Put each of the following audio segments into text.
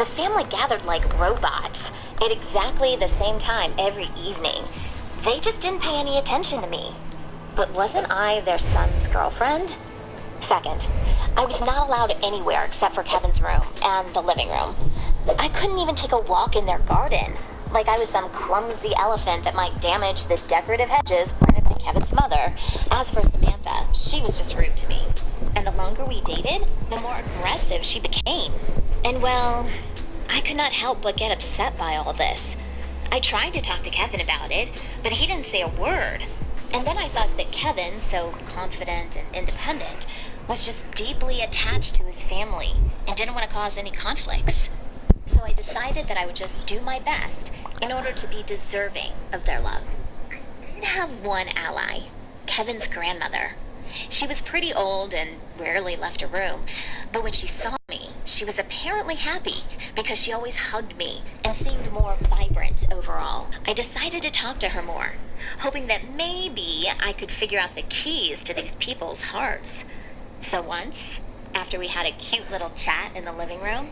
The family gathered like robots at exactly the same time every evening. They just didn't pay any attention to me. But wasn't I their son's girlfriend? Second, I was not allowed anywhere except for Kevin's room and the living room. I couldn't even take a walk in their garden, like I was some clumsy elephant that might damage the decorative hedges planted by Kevin's mother. As for Samantha, she was just rude to me. And the longer we dated, the more aggressive she became. And well, I could not help but get upset by all this. I tried to talk to Kevin about it, but he didn't say a word. And then I thought that Kevin, so confident and independent, was just deeply attached to his family and didn't want to cause any conflicts. So I decided that I would just do my best in order to be deserving of their love. I did have one ally, Kevin's grandmother. She was pretty old and rarely left a room, but when she saw me, she was apparently happy because she always hugged me and seemed more vibrant overall. I decided to talk to her more, hoping that maybe I could figure out the keys to these people's hearts. So once, after we had a cute little chat in the living room,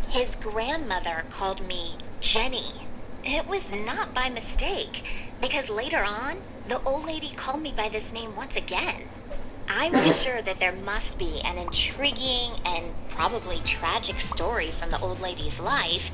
his grandmother called me Jenny. It was not by mistake, because later on, the old lady called me by this name once again. I was sure that there must be an intriguing and probably tragic story from the old lady's life,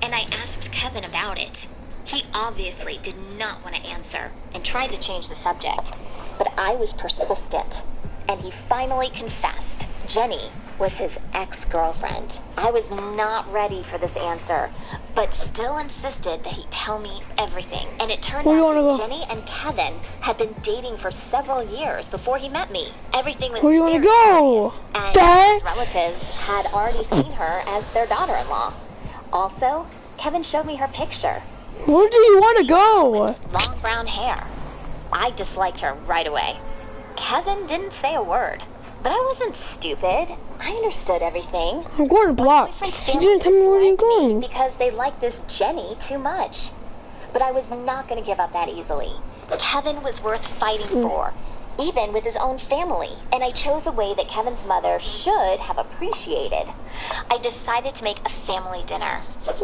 and I asked Kevin about it. He obviously did not want to answer and tried to change the subject, but I was persistent, and he finally confessed. Jenny was his ex-girlfriend. I was not ready for this answer, but still insisted that he tell me everything. And it turned out that Jenny and Kevin had been dating for several years before he met me. Everything was very serious, and his relatives had already seen her as their daughter-in-law. Also, Kevin showed me her picture. Where do you want to go? With long brown hair. I disliked her right away. Kevin didn't say a word. But I wasn't stupid. I understood everything. I'm going to block. You didn't tell me where you're going. Because they liked this Jenny too much. But I was not going to give up that easily. Kevin was worth fighting for, even with his own family. And I chose a way that Kevin's mother should have appreciated. I decided to make a family dinner.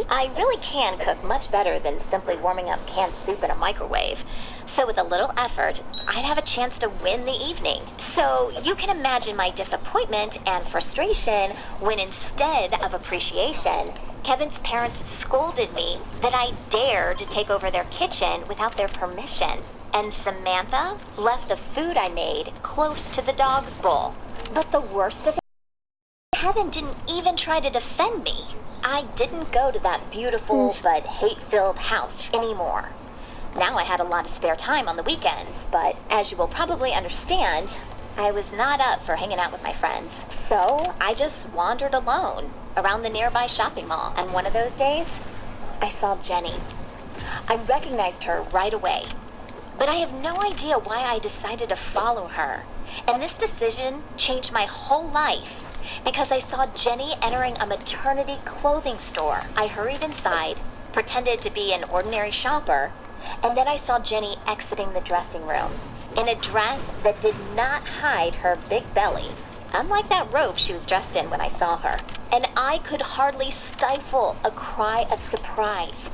I really can cook much better than simply warming up canned soup in a microwave. So with a little effort, I'd have a chance to win the evening. So you can imagine my disappointment and frustration when instead of appreciation, Kevin's parents scolded me that I dared to take over their kitchen without their permission. And Samantha left the food I made close to the dog's bowl. But the worst of it, Kevin didn't even try to defend me. I didn't go to that beautiful but hate-filled house anymore. Now I had a lot of spare time on the weekends, but as you will probably understand, I was not up for hanging out with my friends. So I just wandered alone around the nearby shopping mall, and one of those days, I saw Jenny. I recognized her right away, but I have no idea why I decided to follow her. And this decision changed my whole life, because I saw Jenny entering a maternity clothing store. I hurried inside, pretended to be an ordinary shopper, and then I saw Jenny exiting the dressing room in a dress that did not hide her big belly, unlike that robe she was dressed in when I saw her. And I could hardly stifle a cry of surprise.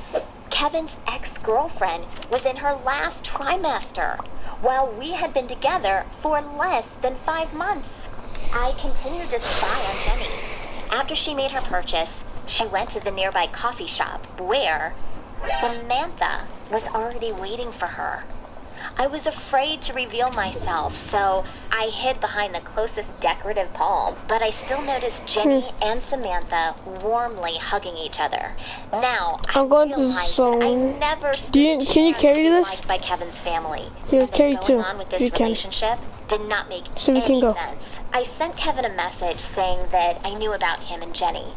Kevin's ex-girlfriend was in her last trimester, while we had been together for less than 5 months. I continued to spy on Jenny. After she made her purchase, she went to the nearby coffee shop where Samantha was already waiting for her. I was afraid to reveal myself, so I hid behind the closest decorative palm, but I still noticed Jenny and Samantha warmly hugging each other. Now, I realized that I never stood Can you carry this? liked by Kevin's family. Yeah, and carry that too. going on with this relationship did not make any sense. I sent Kevin a message saying that I knew about him and Jenny,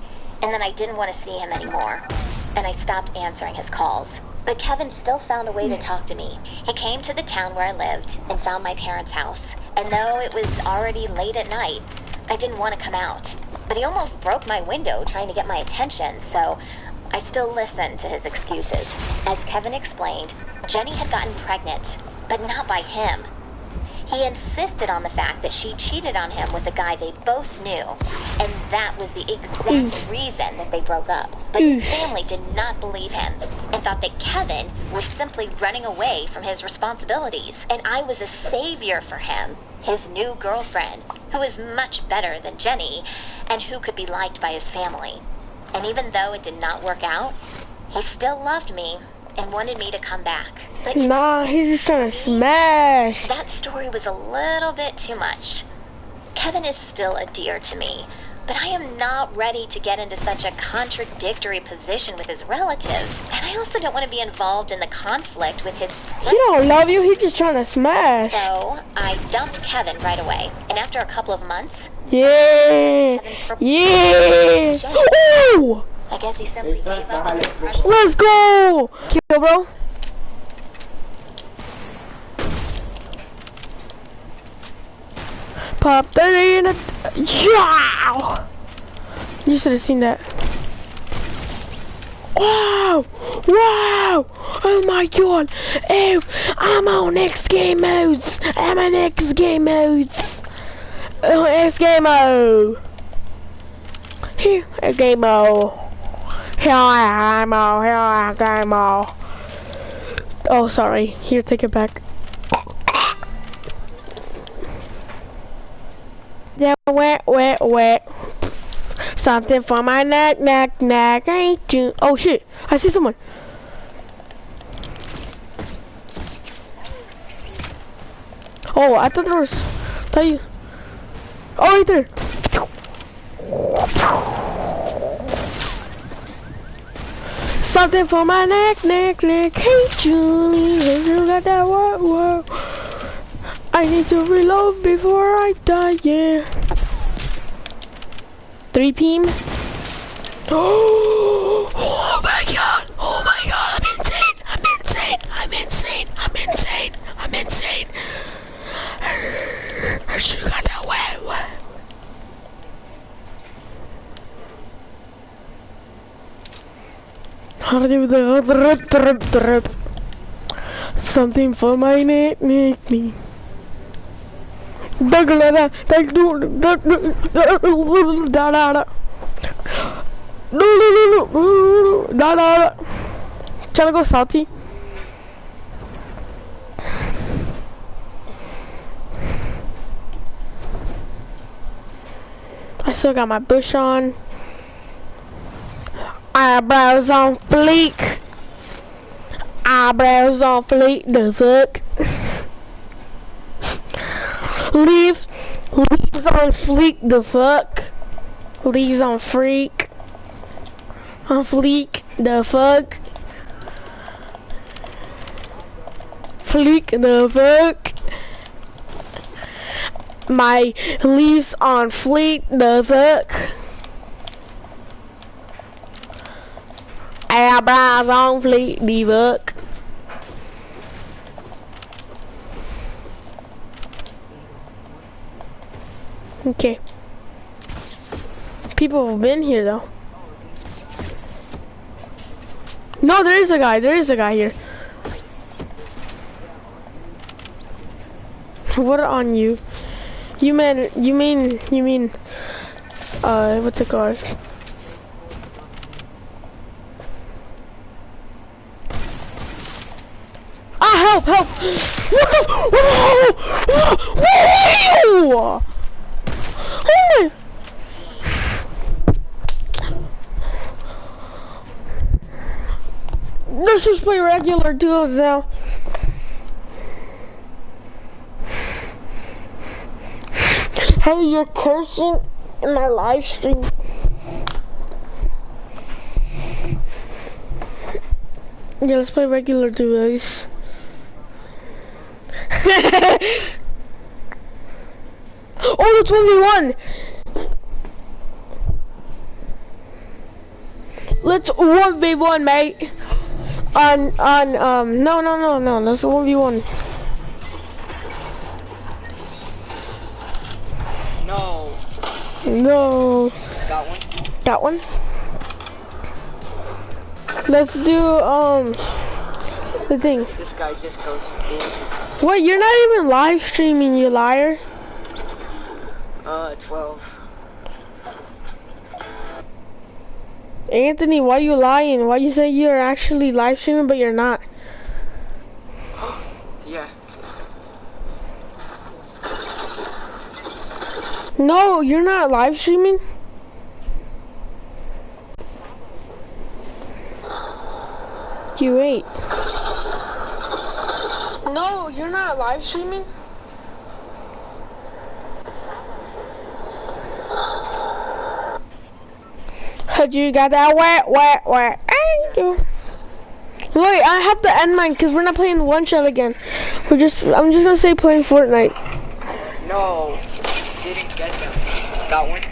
and that I didn't want to see him anymore, and I stopped answering his calls. But Kevin still found a way to talk to me. He came to the town where I lived and found my parents' house. And though it was already late at night, I didn't want to come out. But he almost broke my window trying to get my attention, so I still listened to his excuses. As Kevin explained, Jenny had gotten pregnant, but not by him. He insisted on the fact that she cheated on him with a guy they both knew, and that was the exact reason that they broke up. But his family did not believe him and thought that Kevin was simply running away from his responsibilities, and I was a savior for him, his new girlfriend, who was much better than Jenny and who could be liked by his family. And even though it did not work out, he still loved me and wanted me to come back. But nah, he's just trying to smash. that story was a little bit too much. Kevin is still a dear to me, but I am not ready to get into such a contradictory position with his relatives, and I also don't want to be involved in the conflict with his He don't love you, he's just trying to smash. So I dumped Kevin right away, and after a couple of months, Yeah! Yeah! Ooh! I guess he simply gave up on the crush. Let's go! Kill, bro. Pop that in a... Yeah! You should have seen that. Wow! Wow! Oh my god! Oh! I'm on X game modes! I'm on X game modes! Oh, X game mode! Here, X game mode! Here I am, here I am. Oh, sorry. Here, take it back. Yeah, wet. Something for my neck. Ain't you? Oh shit! I see someone. Oh, I thought there was. Thought you. Oh, right there. Something for my neck. Hey, Julie, you got that what? I need to reload before I die, yeah. 3 PM. Oh my god, I'm insane. I should got that way. How to do the rip. Something for my neck. Trying to go salty. I still got my bush on. Eyebrows on fleek. The fuck. Leaves on fleek, the fuck. Leaves on freak. On fleek, the fuck. Fleek, the fuck. My leaves on fleek, the fuck. Eyebrows on fleek, the fuck. Okay. People have been here though. No, there is a guy here. What on you? You mean what's it called? Ah, help! What the? Whoa! Oh my! Let's just play regular duos now. Hey, you're cursing in my live stream. Yeah, let's play regular duos. Oh, it's 1v1. Let's 1v1, mate. No, let's 1v1. No. Got one? Let's do, The thing. This guy just goes. What? You're not even live streaming, you liar. 12. Anthony, why you lying? Why you say you're actually live streaming but you're not? Yeah. No, you're not live streaming. You ain't. No, you're not live streaming. You got that wet. Thank you. Wait, I have to end mine because we're not playing one shot again. I'm just gonna say playing Fortnite. No, didn't get them. Got one.